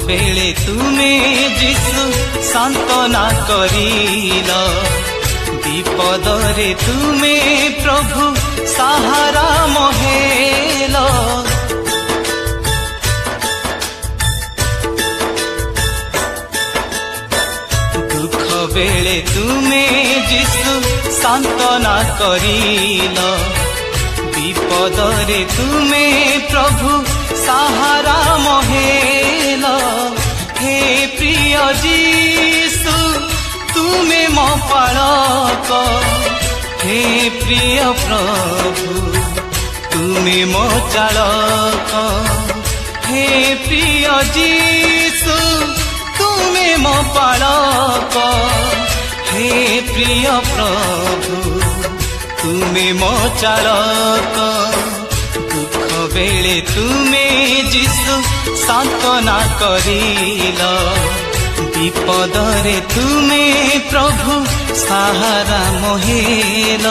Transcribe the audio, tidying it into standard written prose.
बेले तुमे जीशु सांत्वना करिल, विपदरे तुमे प्रभु सहारा मोहेल। दुख बेले तुमे जीशु सांत्वना करिल, विपदरे तुमे प्रभु सहारा मोहेल। हे प्रिय जीशु तुमे मो पालक, हे प्रिय प्रभु तुमे मो चालक। हे प्रिय जीशु तुमे मो पालक, हे प्रिय प्रभु तुमे मो चालक। दुख बेले तुमे जीशु सांत्वना करिल, विपदरे तुमे प्रभु सहारा मोहेल।